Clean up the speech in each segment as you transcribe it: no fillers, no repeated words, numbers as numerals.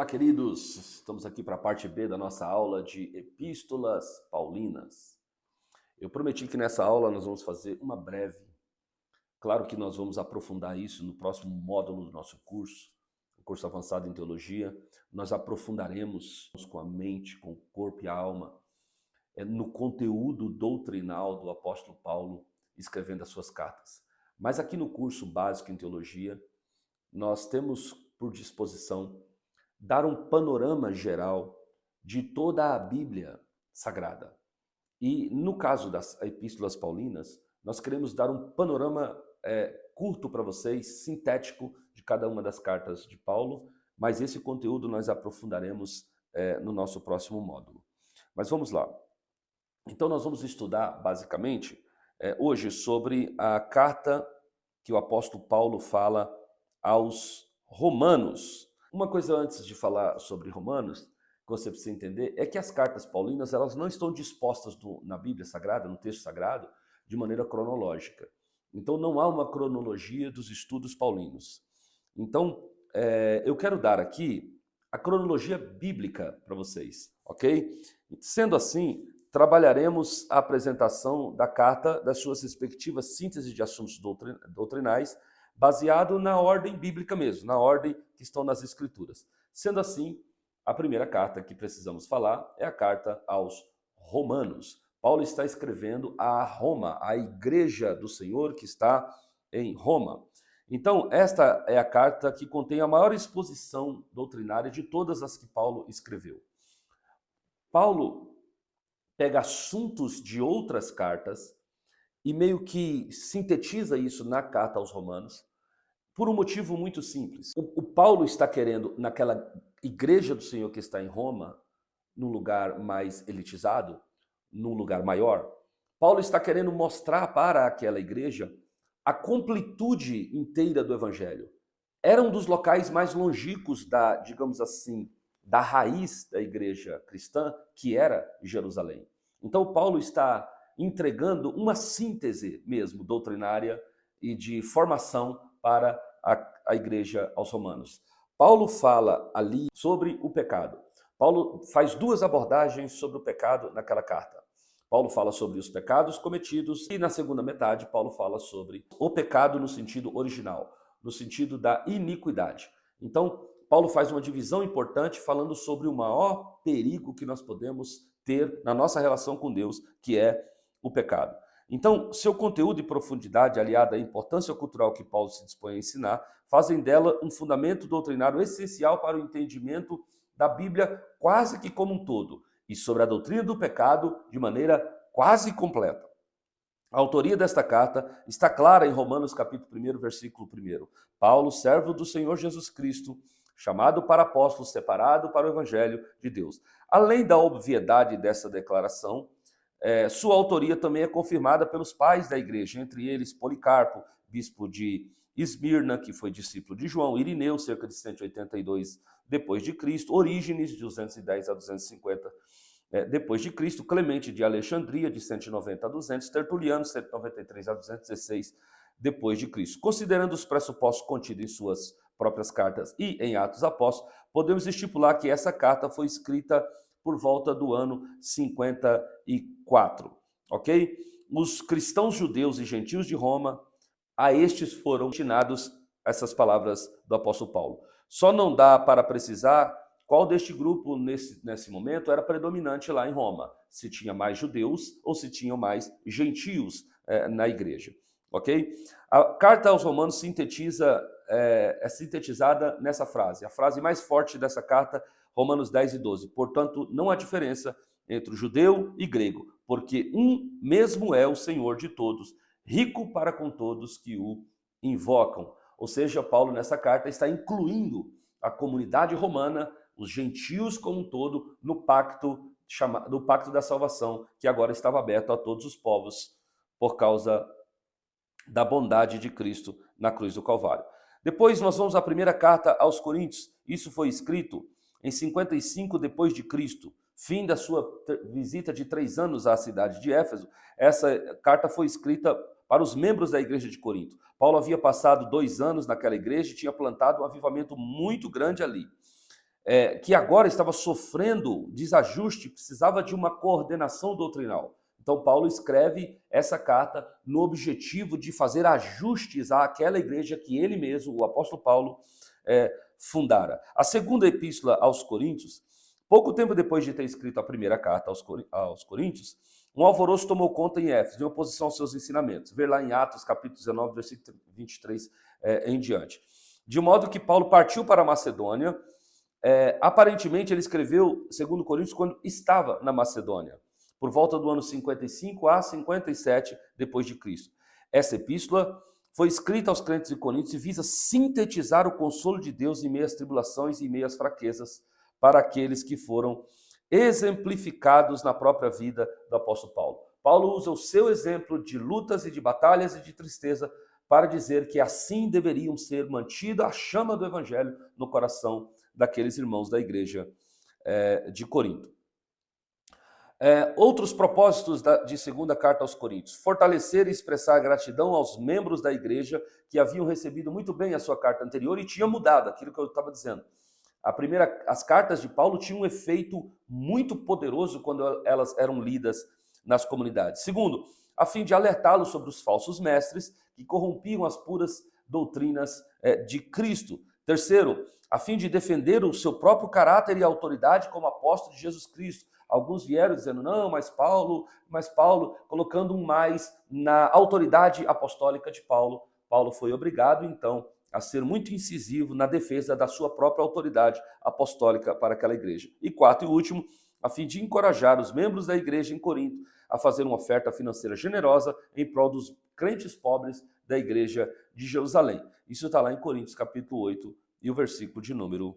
Olá, queridos! Estamos aqui para a parte B da nossa aula de Epístolas Paulinas. Eu prometi que nessa aula nós vamos fazer uma breve. Claro que nós vamos aprofundar isso no próximo módulo do nosso curso, o curso avançado em teologia. Nós aprofundaremos com a mente, com o corpo e a alma, no conteúdo doutrinal do apóstolo Paulo escrevendo as suas cartas. Mas aqui no curso básico em teologia, nós temos por disposição dar um panorama geral de toda a Bíblia Sagrada. E no caso das Epístolas Paulinas, nós queremos dar um panorama curto para vocês, sintético, de cada uma das cartas de Paulo, mas esse conteúdo nós aprofundaremos no nosso próximo módulo. Mas vamos lá. Então nós vamos estudar, basicamente, hoje sobre a carta que o apóstolo Paulo fala aos Romanos. Uma coisa antes de falar sobre Romanos, que você precisa entender, é que as cartas paulinas elas não estão dispostas na Bíblia Sagrada, no texto sagrado, de maneira cronológica. Então não há uma cronologia dos estudos paulinos. Então eu quero dar aqui a cronologia bíblica para vocês, ok? Sendo assim, trabalharemos a apresentação da carta das suas respectivas sínteses de assuntos doutrinais, baseado na ordem bíblica mesmo, na ordem que estão nas Escrituras. Sendo assim, a primeira carta que precisamos falar é a carta aos Romanos. Paulo está escrevendo a Roma, a igreja do Senhor que está em Roma. Então, esta é a carta que contém a maior exposição doutrinária de todas as que Paulo escreveu. Paulo pega assuntos de outras cartas e meio que sintetiza isso na carta aos Romanos, por um motivo muito simples. O Paulo está querendo, naquela igreja do Senhor que está em Roma, num lugar mais elitizado, num lugar maior, Paulo está querendo mostrar para aquela igreja a completude inteira do Evangelho. Era um dos locais mais longínquos da, digamos assim, da raiz da igreja cristã, que era Jerusalém. Então Paulo está entregando uma síntese mesmo doutrinária e de formação para a igreja aos Romanos. Paulo fala ali sobre o pecado. Paulo faz duas abordagens sobre o pecado naquela carta. Paulo fala sobre os pecados cometidos e na segunda metade Paulo fala sobre o pecado no sentido original, no sentido da iniquidade. Então, Paulo faz uma divisão importante falando sobre o maior perigo que nós podemos ter na nossa relação com Deus, que é o pecado. Então, seu conteúdo e profundidade, aliada à importância cultural que Paulo se dispõe a ensinar, fazem dela um fundamento doutrinário essencial para o entendimento da Bíblia quase que como um todo, e sobre a doutrina do pecado de maneira quase completa. A autoria desta carta está clara em Romanos capítulo 1, versículo 1. Paulo, servo do Senhor Jesus Cristo, chamado para apóstolo, separado para o Evangelho de Deus. Além da obviedade dessa declaração, sua autoria também é confirmada pelos pais da igreja, entre eles Policarpo, bispo de Esmirna, que foi discípulo de João, Irineu, cerca de 182 depois de Cristo, Orígenes, de 210 a 250 depois de Cristo, Clemente de Alexandria, de 190 a 200, Tertuliano, 193 a 216 depois de Cristo. Considerando os pressupostos contidos em suas próprias cartas e em Atos Apóstolos, podemos estipular que essa carta foi escrita por volta do ano 54, ok? Os cristãos judeus e gentios de Roma, a estes foram destinados essas palavras do apóstolo Paulo. Só não dá para precisar qual deste grupo, nesse momento, era predominante lá em Roma. Se tinha mais judeus ou se tinham mais gentios na igreja, ok? A carta aos Romanos é sintetizada nessa frase. A frase mais forte dessa carta, Romanos 10 e 12. Portanto, não há diferença entre o judeu e grego, porque um mesmo é o Senhor de todos, rico para com todos que o invocam. Ou seja, Paulo nessa carta está incluindo a comunidade romana, os gentios como um todo, no pacto da salvação, que agora estava aberto a todos os povos por causa da bondade de Cristo na cruz do Calvário. Depois nós vamos à primeira carta aos Coríntios. Isso foi escrito em 55 depois de Cristo, fim da sua visita de 3 anos à cidade de Éfeso. Essa carta foi escrita para os membros da igreja de Corinto. Paulo havia passado 2 anos naquela igreja e tinha plantado um avivamento muito grande ali. que agora estava sofrendo desajuste, precisava de uma coordenação doutrinal. Então, Paulo escreve essa carta no objetivo de fazer ajustes àquela igreja que ele mesmo, o apóstolo Paulo, fundara. A segunda epístola aos Coríntios, pouco tempo depois de ter escrito a primeira carta aos Coríntios, um alvoroço tomou conta em Éfeso, em oposição aos seus ensinamentos. Ver lá em Atos, capítulo 19, versículo 23 em diante. De modo que Paulo partiu para a Macedônia. Aparentemente, ele escreveu 2 Coríntios quando estava na Macedônia, por volta do ano 55 a 57 depois de Cristo. Essa epístola foi escrita aos crentes de Coríntios e visa sintetizar o consolo de Deus em meio às tribulações e em meio às fraquezas para aqueles que foram exemplificados na própria vida do apóstolo Paulo. Paulo usa o seu exemplo de lutas e de batalhas e de tristeza para dizer que assim deveriam ser mantida a chama do evangelho no coração daqueles irmãos da igreja de Corinto. Outros propósitos de segunda carta aos Coríntios: fortalecer e expressar gratidão aos membros da igreja que haviam recebido muito bem a sua carta anterior e tinha mudado aquilo que eu estava dizendo. As cartas de Paulo tinham um efeito muito poderoso quando elas eram lidas nas comunidades. Segundo, a fim de alertá-los sobre os falsos mestres que corrompiam as puras doutrinas de Cristo. Terceiro, a fim de defender o seu próprio caráter e autoridade como apóstolo de Jesus Cristo. Alguns vieram dizendo, não, mas Paulo, colocando um mais na autoridade apostólica de Paulo. Paulo foi obrigado, então, a ser muito incisivo na defesa da sua própria autoridade apostólica para aquela igreja. E quarto e último, a fim de encorajar os membros da igreja em Corinto a fazer uma oferta financeira generosa em prol dos crentes pobres da igreja de Jerusalém. Isso está lá em Coríntios, capítulo 8, e o versículo de número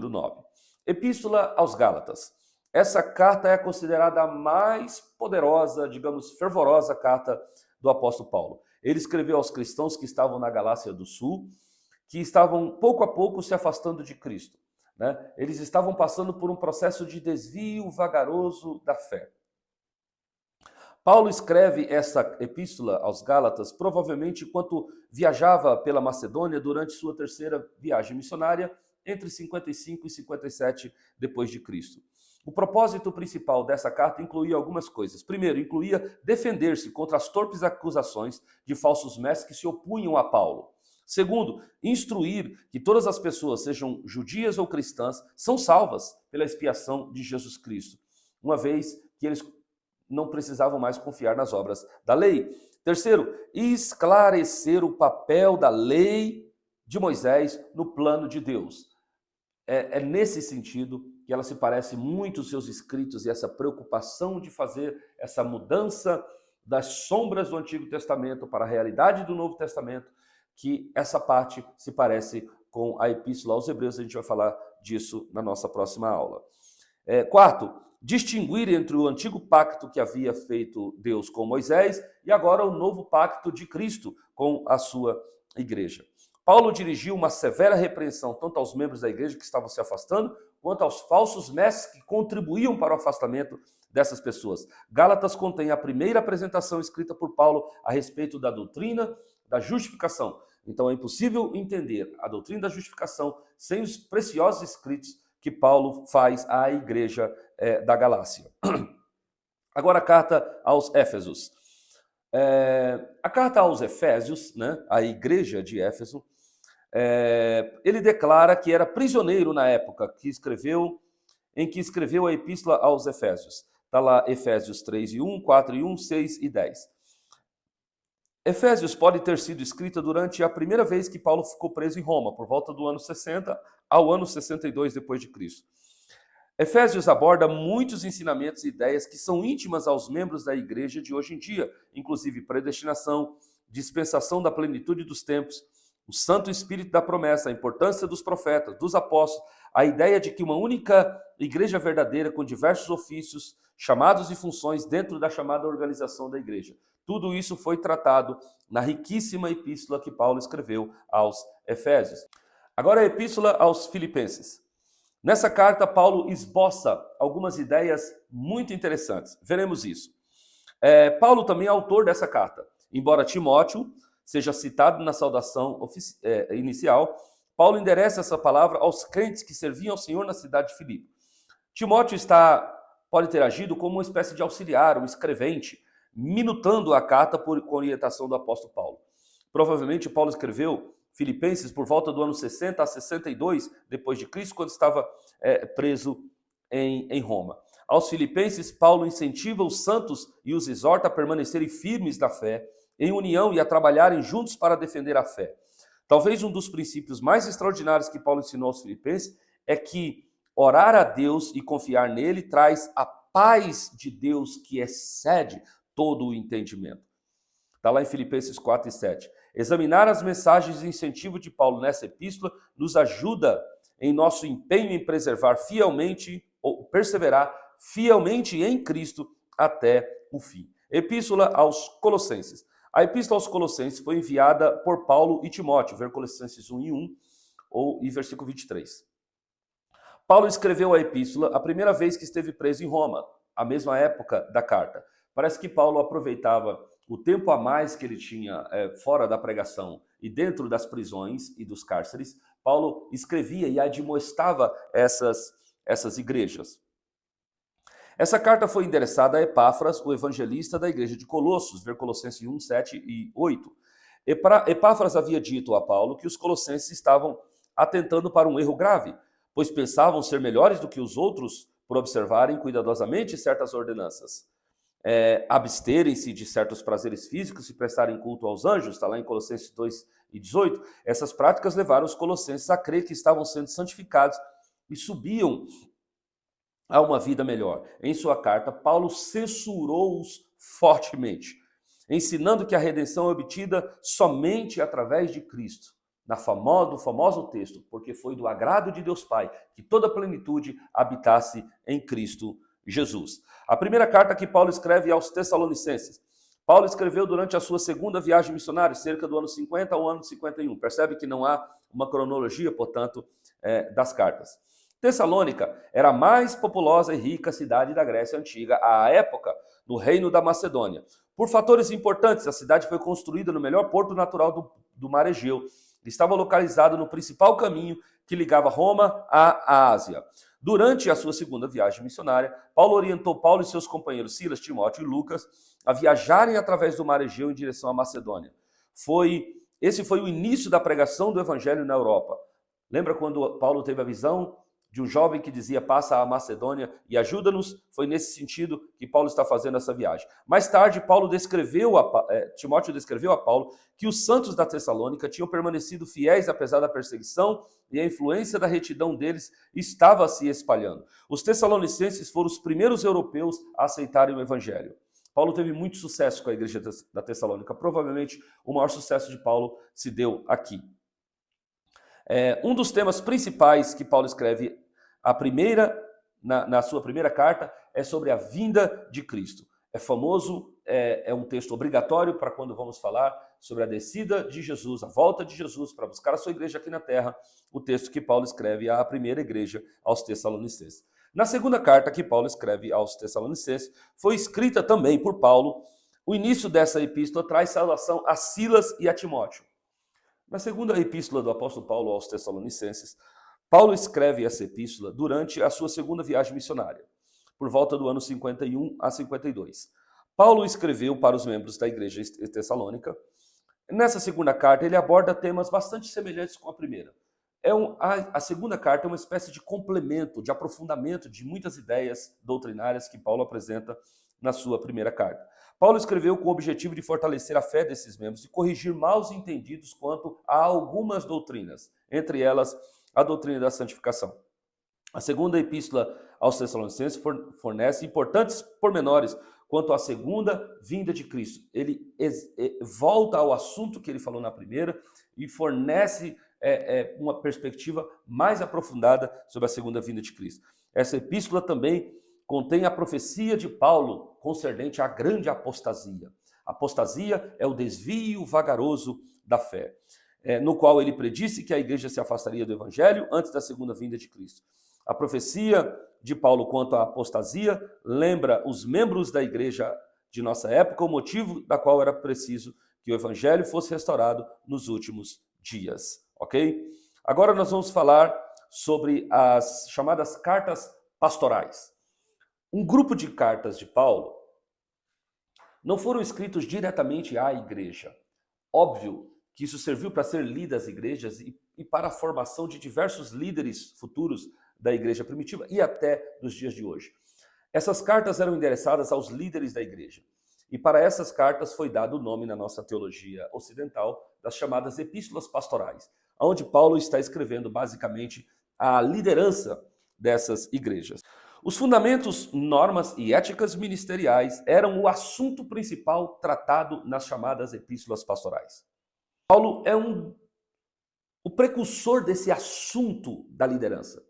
9. Epístola aos Gálatas. Essa carta é considerada a mais poderosa, digamos, fervorosa carta do apóstolo Paulo. Ele escreveu aos cristãos que estavam na Galácia do Sul, que estavam pouco a pouco se afastando de Cristo, né? Eles estavam passando por um processo de desvio vagaroso da fé. Paulo escreve essa epístola aos Gálatas provavelmente enquanto viajava pela Macedônia durante sua terceira viagem missionária, entre 55 e 57 depois de Cristo. O propósito principal dessa carta incluía algumas coisas. Primeiro, incluía defender-se contra as torpes acusações de falsos mestres que se opunham a Paulo. Segundo, instruir que todas as pessoas, sejam judias ou cristãs, são salvas pela expiação de Jesus Cristo, uma vez que eles não precisavam mais confiar nas obras da lei. Terceiro, esclarecer o papel da lei de Moisés no plano de Deus. É nesse sentido que ela se parece muito aos seus escritos e essa preocupação de fazer essa mudança das sombras do Antigo Testamento para a realidade do Novo Testamento, que essa parte se parece com a Epístola aos Hebreus. A gente vai falar disso na nossa próxima aula. Quarto, distinguir entre o antigo pacto que havia feito Deus com Moisés e agora o novo pacto de Cristo com a sua igreja. Paulo dirigiu uma severa repreensão tanto aos membros da igreja que estavam se afastando, quanto aos falsos mestres que contribuíam para o afastamento dessas pessoas. Gálatas contém a primeira apresentação escrita por Paulo a respeito da doutrina da justificação. Então é impossível entender a doutrina da justificação sem os preciosos escritos que Paulo faz à igreja da Galácia. Agora a carta aos Éfesos. A carta aos Efésios, né, a igreja de Éfeso, ele declara que era prisioneiro na época em que escreveu a epístola aos Efésios. Está lá Efésios 3:1, 4:1, 6 e 10. Efésios pode ter sido escrita durante a primeira vez que Paulo ficou preso em Roma, por volta do ano 60 ao ano 62 depois de Cristo. Efésios aborda muitos ensinamentos e ideias que são íntimas aos membros da igreja de hoje em dia, inclusive predestinação, dispensação da plenitude dos tempos, o Santo Espírito da promessa, a importância dos profetas, dos apóstolos, a ideia de que uma única igreja verdadeira com diversos ofícios, chamados e funções dentro da chamada organização da igreja. Tudo isso foi tratado na riquíssima epístola que Paulo escreveu aos Efésios. Agora a epístola aos Filipenses. Nessa carta, Paulo esboça algumas ideias muito interessantes. Veremos isso. Paulo também é autor dessa carta. Embora Timóteo seja citado na saudação inicial, Paulo endereça essa palavra aos crentes que serviam ao Senhor na cidade de Filipe. Timóteo pode ter agido como uma espécie de auxiliar, um escrevente, minutando a carta com orientação do apóstolo Paulo. Provavelmente Paulo escreveu Filipenses por volta do ano 60 a 62 depois de Cristo, quando estava preso em Roma. Aos filipenses, Paulo incentiva os santos e os exorta a permanecerem firmes na fé, em união e a trabalharem juntos para defender a fé. Talvez um dos princípios mais extraordinários que Paulo ensinou aos filipenses é que orar a Deus e confiar nele traz a paz de Deus que excede todo o entendimento. Está lá em Filipenses 4 e 7. Examinar as mensagens de incentivo de Paulo nessa epístola nos ajuda em nosso empenho em preservar fielmente, ou perseverar fielmente em Cristo até o fim. Epístola aos Colossenses. A epístola aos Colossenses foi enviada por Paulo e Timóteo, ver Colossenses 1 e 1, e versículo 23. Paulo escreveu a epístola a primeira vez que esteve preso em Roma, a mesma época da carta. Parece que Paulo aproveitava o tempo a mais que ele tinha fora da pregação e dentro das prisões e dos cárceres. Paulo escrevia e admoestava essas igrejas. Essa carta foi endereçada a Epáfras, o evangelista da igreja de Colossos, ver Colossenses 1, 7 e 8. Epáfras havia dito a Paulo que os colossenses estavam atentando para um erro grave, pois pensavam ser melhores do que os outros por observarem cuidadosamente certas ordenanças. Absterem-se de certos prazeres físicos e prestarem culto aos anjos, está lá em Colossenses 2 e 18. Essas práticas levaram os colossenses a crer que estavam sendo santificados e subiam a uma vida melhor. Em sua carta, Paulo censurou-os fortemente, ensinando que a redenção é obtida somente através de Cristo. Do famoso texto, porque foi do agrado de Deus Pai que toda a plenitude habitasse em Cristo Jesus. A primeira carta que Paulo escreve é aos Tessalonicenses. Paulo escreveu durante a sua segunda viagem missionária, cerca do ano 50 ao ano 51. Percebe que não há uma cronologia, portanto, das cartas. Tessalônica era a mais populosa e rica cidade da Grécia Antiga à época, no reino da Macedônia. Por fatores importantes, a cidade foi construída no melhor porto natural do Mar Egeu. Estava localizado no principal caminho que ligava Roma à Ásia. Durante a sua segunda viagem missionária, Paulo orientou Paulo e seus companheiros Silas, Timóteo e Lucas a viajarem através do Mar Egeu em direção à Macedônia. Esse foi o início da pregação do evangelho na Europa. Lembra quando Paulo teve a visão de um jovem que dizia, passa a Macedônia e ajuda-nos? Foi nesse sentido que Paulo está fazendo essa viagem. Mais tarde, Timóteo descreveu a Paulo que os santos da Tessalônica tinham permanecido fiéis apesar da perseguição e a influência da retidão deles estava se espalhando. Os tessalonicenses foram os primeiros europeus a aceitarem o evangelho. Paulo teve muito sucesso com a igreja da Tessalônica. Provavelmente o maior sucesso de Paulo se deu aqui. Um dos temas principais que Paulo escreve na sua primeira carta é sobre a vinda de Cristo. É famoso, é um texto obrigatório para quando vamos falar sobre a descida de Jesus, a volta de Jesus para buscar a sua igreja aqui na terra, o texto que Paulo escreve à primeira igreja, aos Tessalonicenses. Na segunda carta que Paulo escreve aos Tessalonicenses, foi escrita também por Paulo. O início dessa epístola traz saudação a Silas e a Timóteo. Na segunda epístola do apóstolo Paulo aos Tessalonicenses, Paulo escreve essa epístola durante a sua segunda viagem missionária, por volta do ano 51 a 52. Paulo escreveu para os membros da igreja tessalônica. Nessa segunda carta, ele aborda temas bastante semelhantes com a primeira. A segunda carta é uma espécie de complemento, de aprofundamento de muitas ideias doutrinárias que Paulo apresenta na sua primeira carta. Paulo escreveu com o objetivo de fortalecer a fé desses membros e corrigir maus entendidos quanto a algumas doutrinas, entre elas a doutrina da santificação. A segunda epístola aos Tessalonicenses fornece importantes pormenores quanto à segunda vinda de Cristo. Ele volta ao assunto que ele falou na primeira e fornece uma perspectiva mais aprofundada sobre a segunda vinda de Cristo. Essa epístola também contém a profecia de Paulo concernente à grande apostasia. Apostasia é o desvio vagaroso da fé, no qual ele predisse que a igreja se afastaria do evangelho antes da segunda vinda de Cristo. A profecia de Paulo quanto à apostasia lembra os membros da igreja de nossa época o motivo da qual era preciso que o evangelho fosse restaurado nos últimos dias, ok? Agora nós vamos falar sobre as chamadas cartas pastorais. Um grupo de cartas de Paulo não foram escritos diretamente à igreja. Óbvio que isso serviu para ser lido às igrejas e para a formação de diversos líderes futuros da igreja primitiva e até dos dias de hoje. Essas cartas eram endereçadas aos líderes da igreja. E para essas cartas foi dado o nome na nossa teologia ocidental das chamadas epístolas pastorais, onde Paulo está escrevendo basicamente a liderança dessas igrejas. Os fundamentos, normas e éticas ministeriais eram o assunto principal tratado nas chamadas epístolas pastorais. Paulo é o precursor desse assunto da liderança.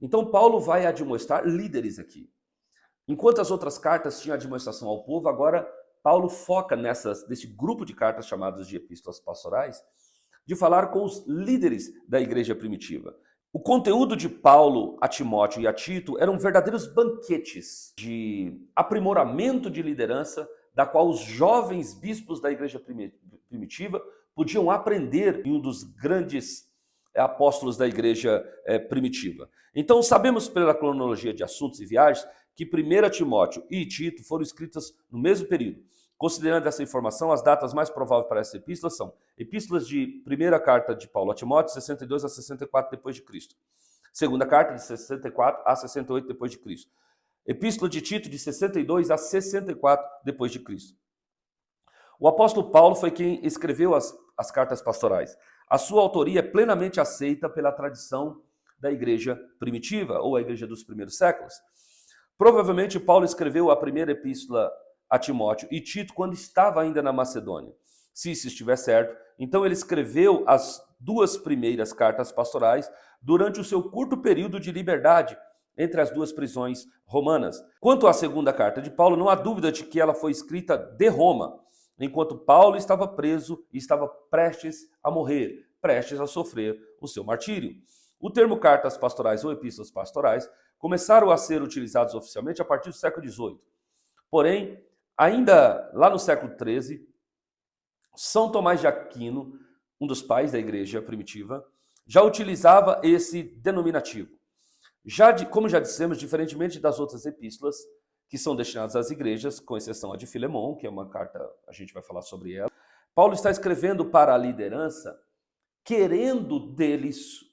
Então Paulo vai admoestar líderes aqui. Enquanto as outras cartas tinham admoestação ao povo, agora Paulo foca nesse grupo de cartas chamadas de epístolas pastorais, de falar com os líderes da igreja primitiva. O conteúdo de Paulo a Timóteo e a Tito eram verdadeiros banquetes de aprimoramento de liderança, da qual os jovens bispos da igreja primitiva podiam aprender em um dos grandes apóstolos da igreja primitiva. Então, sabemos pela cronologia de assuntos e viagens que 1 Timóteo e Tito foram escritas no mesmo período. Considerando essa informação, as datas mais prováveis para essa epístola são epístolas de primeira carta de Paulo a Timóteo, 62 a 64 depois de Cristo. Segunda carta de 64 a 68 depois de Cristo. Epístola de Tito de 62 a 64 depois de Cristo. O apóstolo Paulo foi quem escreveu as cartas pastorais. A sua autoria é plenamente aceita pela tradição da igreja primitiva, ou a igreja dos primeiros séculos. Provavelmente Paulo escreveu a primeira epístola a Timóteo e Tito quando estava ainda na Macedônia. Se isso estiver certo, então ele escreveu as duas primeiras cartas pastorais durante o seu curto período de liberdade entre as duas prisões romanas. Quanto à segunda carta de Paulo, não há dúvida de que ela foi escrita de Roma, enquanto Paulo estava preso e estava prestes a morrer, prestes a sofrer o seu martírio. O termo cartas pastorais ou epístolas pastorais começaram a ser utilizados oficialmente a partir do século XVIII. Porém, ainda lá no século XIII, São Tomás de Aquino, um dos pais da igreja primitiva, já utilizava esse denominativo. Como já dissemos, diferentemente das outras epístolas que são destinadas às igrejas, com exceção a de Filemão, que é uma carta, a gente vai falar sobre ela, Paulo está escrevendo para a liderança, querendo deles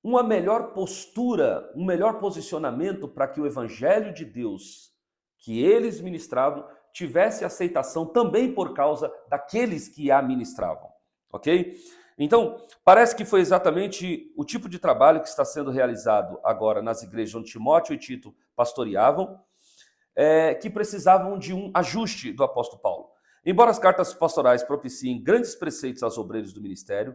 uma melhor postura, um melhor posicionamento para que o evangelho de Deus que eles ministravam tivesse aceitação também por causa daqueles que a ministravam, ok? Então, parece que foi exatamente o tipo de trabalho que está sendo realizado agora nas igrejas onde Timóteo e Tito pastoreavam, que precisavam de um ajuste do apóstolo Paulo. Embora as cartas pastorais propiciem grandes preceitos aos obreiros do ministério,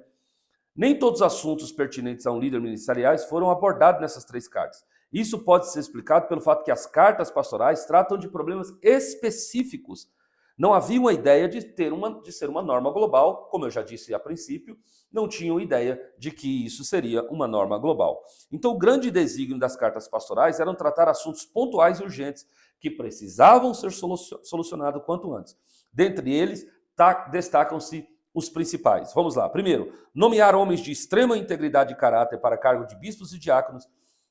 nem todos os assuntos pertinentes a um líder ministeriais foram abordados nessas três cartas. Isso pode ser explicado pelo fato que as cartas pastorais tratam de problemas específicos. Não havia uma ideia de ser uma norma global, como eu já disse a princípio, não tinham ideia de que isso seria uma norma global. Então, o grande desígnio das cartas pastorais era tratar assuntos pontuais e urgentes que precisavam ser solucionados quanto antes. Dentre eles, destacam-se os principais. Vamos lá. Primeiro, nomear homens de extrema integridade de caráter para cargo de bispos e diáconos.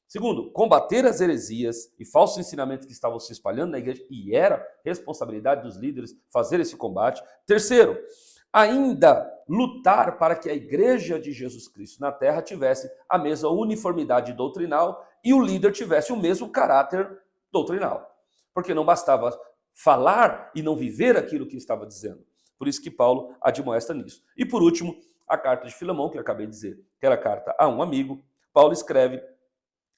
Segundo, combater as heresias e falsos ensinamentos que estavam se espalhando na igreja, e era responsabilidade dos líderes fazer esse combate. Terceiro, ainda lutar para que a igreja de Jesus Cristo na terra tivesse a mesma uniformidade doutrinal e o líder tivesse o mesmo caráter doutrinal. Porque não bastava falar e não viver aquilo que estava dizendo. Por isso que Paulo admoesta nisso. E por último, a carta de Filemão, que eu acabei de dizer, que era a carta a um amigo. Paulo escreve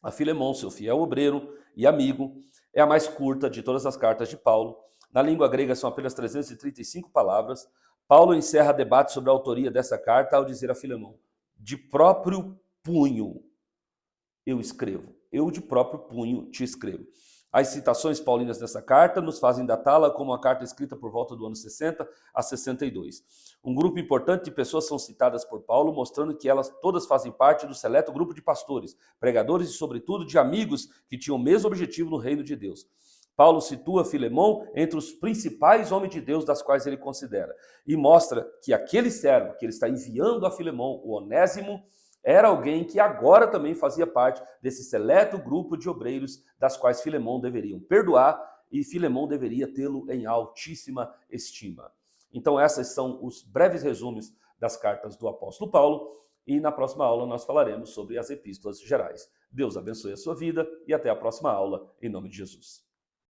a Filemão, seu fiel obreiro e amigo. É a mais curta de todas as cartas de Paulo. Na língua grega são apenas 335 palavras. Paulo encerra debate sobre a autoria dessa carta ao dizer a Filemão: de próprio punho eu escrevo. Eu de próprio punho te escrevo. As citações paulinas dessa carta nos fazem datá-la como uma carta escrita por volta do ano 60 a 62. Um grupo importante de pessoas são citadas por Paulo, mostrando que elas todas fazem parte do seleto grupo de pastores, pregadores e, sobretudo, de amigos que tinham o mesmo objetivo no reino de Deus. Paulo situa Filemão entre os principais homens de Deus das quais ele considera e mostra que aquele servo que ele está enviando a Filemão, o Onésimo, Era alguém que agora também fazia parte desse seleto grupo de obreiros das quais Filemão deveriam perdoar e Filemão deveria tê-lo em altíssima estima. Então esses são os breves resumos das cartas do apóstolo Paulo e na próxima aula nós falaremos sobre as epístolas gerais. Deus abençoe a sua vida e até a próxima aula, em nome de Jesus.